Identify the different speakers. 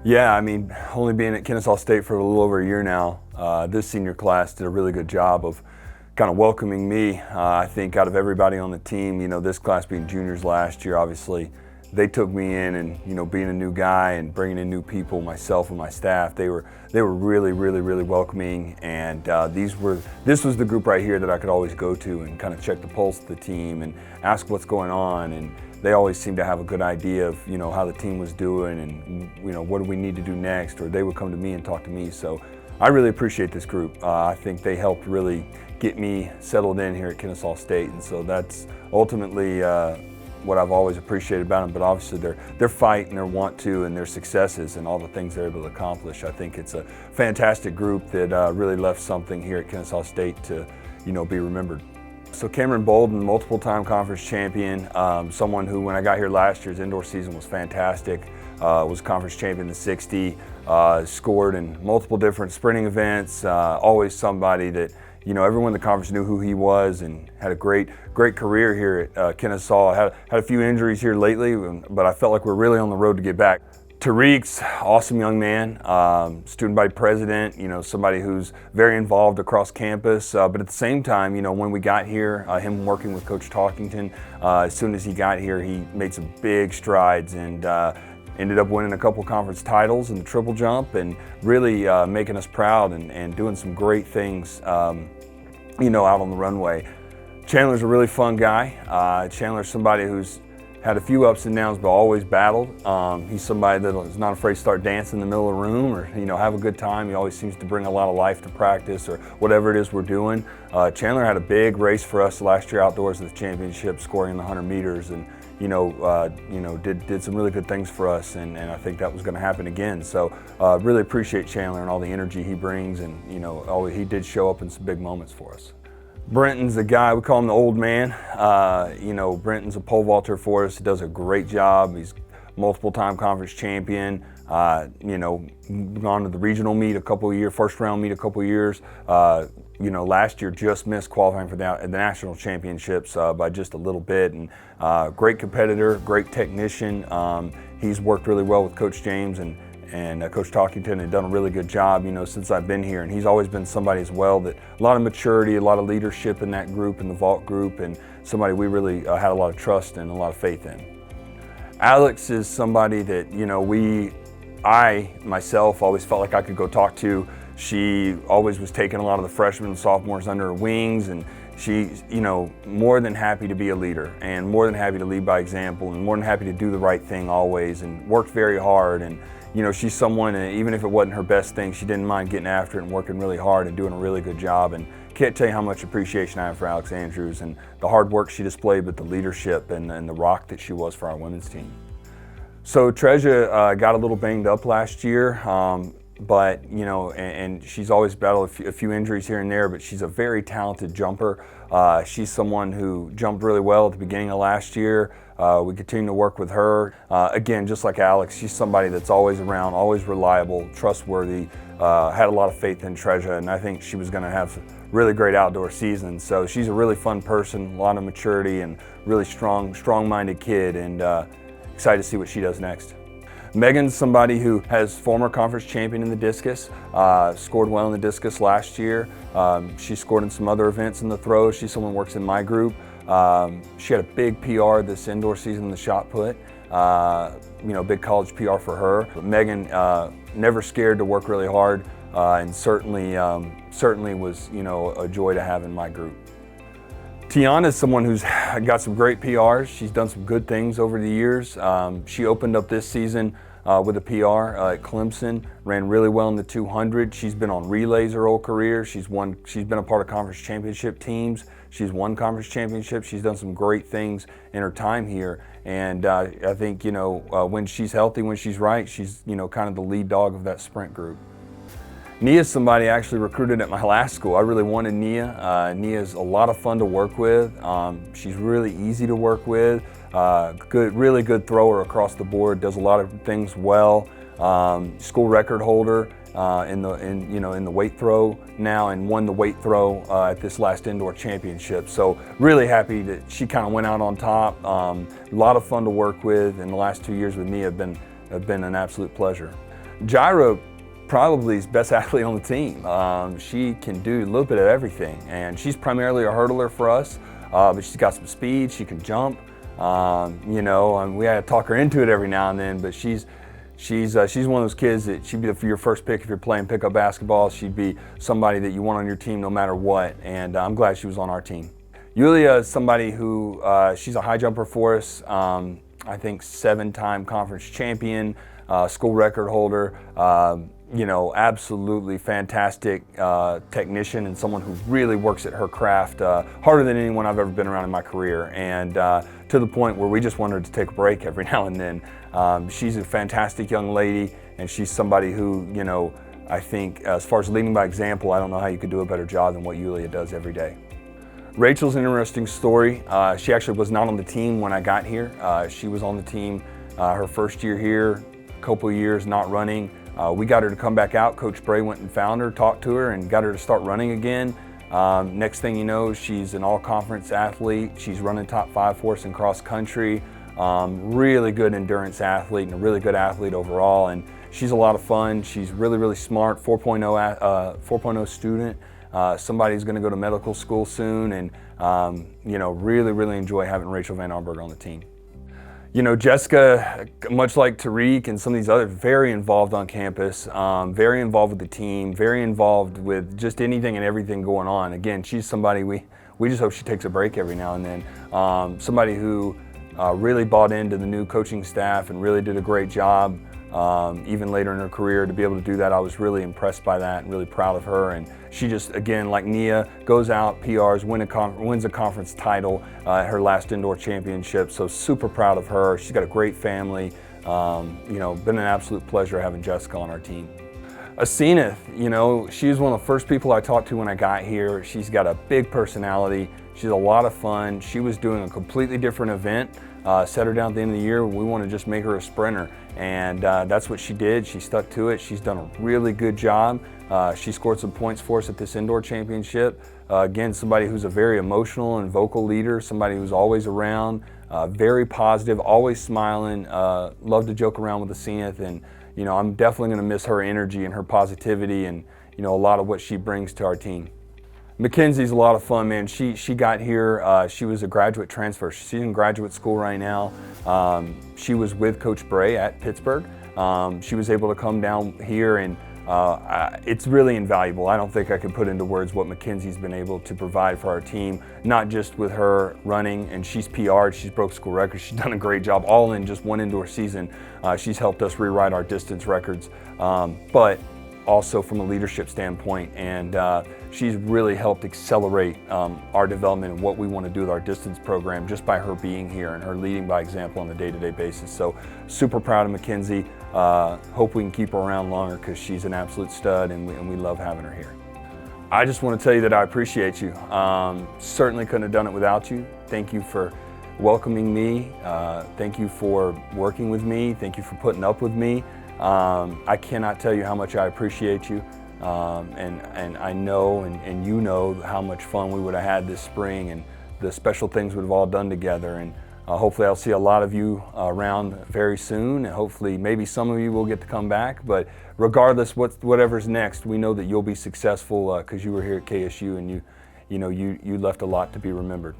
Speaker 1: Yeah, I mean, only being at Kennesaw State for a little over a year now, this senior class did a really good job of kind of welcoming me. I think out of everybody on the team, this class being juniors last year, obviously, they took me in, and being a new guy and bringing in new people, myself and my staff, they were really welcoming. And this was the group right here that I could always go to and kind of check the pulse of the team and ask what's going on. And they always seemed to have a good idea of how the team was doing and what do we need to do next, or they would come to me and talk to me. So I really appreciate this group. I think they helped really get me settled in here at Kennesaw State, and so that's ultimately what I've always appreciated about them. But obviously their fight and their want to and their successes and all the things they're able to accomplish. I think it's a fantastic group that really left something here at Kennesaw State to be remembered. So Cameron Bolden, multiple-time conference champion, someone who, when I got here last year's indoor season was fantastic, was conference champion in the 60, scored in multiple different sprinting events, always somebody that everyone in the conference knew who he was, and had a great career here at Kennesaw. Had a few injuries here lately, but I felt like we're really on the road to get back. Tariq's awesome young man, student body president, somebody who's very involved across campus, but at the same time, when we got here, him working with Coach Talkington, as soon as he got here, he made some big strides and ended up winning a couple conference titles in the triple jump and really making us proud and doing some great things, out on the runway. Chandler's a really fun guy. Chandler's somebody who's had a few ups and downs, but always battled. He's somebody that is not afraid to start dancing in the middle of the room or have a good time. He always seems to bring a lot of life to practice or whatever it is we're doing. Chandler had a big race for us last year outdoors at the championship, scoring in the 100 meters, and did some really good things for us, and I think that was going to happen again. So really appreciate Chandler and all the energy he brings, and he did show up in some big moments for us. Brenton's a guy, we call him the old man. Brenton's a pole vaulter for us. He does a great job. He's multiple-time conference champion. Gone to the regional meet a couple of years, first round meet a couple of years. Last year just missed qualifying for the national championships by just a little bit. And great competitor, great technician. He's worked really well with Coach James and Coach Talkington, and done a really good job, since I've been here. And he's always been somebody as well that a lot of maturity, a lot of leadership in that group, in the vault group, and somebody we really had a lot of trust and a lot of faith in. Alex is somebody that, I myself always felt like I could go talk to. She always was taking a lot of the freshmen and sophomores under her wings, and she's, more than happy to be a leader and more than happy to lead by example and more than happy to do the right thing always, and worked very hard. And she's someone, even if it wasn't her best thing, she didn't mind getting after it and working really hard and doing a really good job. And can't tell you how much appreciation I have for Alex Andrews and the hard work she displayed, but the leadership and the rock that she was for our women's team. So Treasure got a little banged up last year, but and she's always battled a few injuries here and there, but she's a very talented jumper. She's someone who jumped really well at the beginning of last year. We continue to work with her. Again, just like Alex, she's somebody that's always around, always reliable, trustworthy, had a lot of faith in Treasure, and I think she was going to have a really great outdoor season. So she's a really fun person, a lot of maturity, and really strong-minded kid, and excited to see what she does next. Megan's somebody who has former conference champion in the discus, scored well in the discus last year. She scored in some other events in the throw. She's someone who works in my group. She had a big PR this indoor season in the shot put, big college PR for her. But Megan, never scared to work really hard, and certainly was, a joy to have in my group. Tiana is someone who's got some great PRs. She's done some good things over the years. She opened up this season with a PR at Clemson, ran really well in the 200. She's been on relays her whole career. She's been a part of conference championship teams. She's won conference championships. She's done some great things in her time here. And I think, when she's healthy, when she's right, she's, kind of the lead dog of that sprint group. Nia's somebody I actually recruited at my last school. I really wanted Nia. Nia's a lot of fun to work with. She's really easy to work with. Really good thrower across the board. Does a lot of things well. School record holder in the weight throw now, and won the weight throw at this last indoor championship. So really happy that she kind of went out on top. A lot of fun to work with, and the last 2 years with Nia have been an absolute pleasure. Gyra probably is best athlete on the team. She can do a little bit of everything, and she's primarily a hurdler for us, but she's got some speed, she can jump, you know, and we had to talk her into it every now and then, but she's one of those kids that she'd be your first pick if you're playing pickup basketball. She'd be somebody that you want on your team no matter what, and I'm glad she was on our team. Yulia is somebody who, she's a high jumper for us. I think 7-time conference champion, school record holder, you know, absolutely fantastic technician, and someone who really works at her craft harder than anyone I've ever been around in my career, and to the point where we just want her to take a break every now and then. She's a fantastic young lady, and she's somebody who, you know, I think as far as leading by example, I don't know how you could do a better job than what Yulia does every day. Rachel's an interesting story. She actually was not on the team when I got here. She was on the team her first year here, a couple of years not running. We got her to come back out. Coach Bray went and found her, talked to her, and got her to start running again. Next thing you know, she's an all-conference athlete. She's running top 5 for us in cross country. Really good endurance athlete and a really good athlete overall. And she's a lot of fun. She's really, really smart, 4.0 student. Somebody who's going to go to medical school soon, and you know, really, really enjoy having Rachel Van Arnberg on the team. You know, Jessica, much like Tariq and some of these others, very involved on campus, very involved with the team, very involved with just anything and everything going on. Again, she's somebody we just hope she takes a break every now and then. Somebody who really bought into the new coaching staff and really did a great job. Even later in her career, to be able to do that, I was really impressed by that and really proud of her. And she just, again, like Nia, goes out, PRs, wins a conference title at her last indoor championship. So super proud of her. She's got a great family. You know, been an absolute pleasure having Jessica on our team. Aseneth, you know, she was one of the first people I talked to when I got here. She's got a big personality. She's a lot of fun. She was doing a completely different event. Set her down at the end of the year. We want to just make her a sprinter, and that's what she did. She stuck to it. She's done a really good job. She scored some points for us at this indoor championship. Again, somebody who's a very emotional and vocal leader, somebody who's always around, very positive, always smiling, love to joke around with Aseneth, and you know, I'm definitely going to miss her energy and her positivity and, you know, a lot of what she brings to our team. Mackenzie's a lot of fun, man. She got here, she was a graduate transfer. She's in graduate school right now. She was with Coach Bray at Pittsburgh. She was able to come down here, and it's really invaluable. I don't think I could put into words what Mackenzie's been able to provide for our team, not just with her running, and she's PR'd, she's broke school records, she's done a great job, all in just one indoor season. She's helped us rewrite our distance records, but also from a leadership standpoint, and she's really helped accelerate our development and what we want to do with our distance program just by her being here and her leading by example on a day-to-day basis. So super proud of Mackenzie. Hope we can keep her around longer because she's an absolute stud, and we love having her here. I just want to tell you that I appreciate you. Certainly couldn't have done it without you. Thank you for welcoming me. Thank you for working with me. Thank you for putting up with me. I cannot tell you how much I appreciate you, and I know and you know how much fun we would have had this spring and the special things we've all done together, and hopefully I'll see a lot of you around very soon, and hopefully maybe some of you will get to come back, but regardless whatever's next, we know that you'll be successful because you were here at KSU, and you left a lot to be remembered.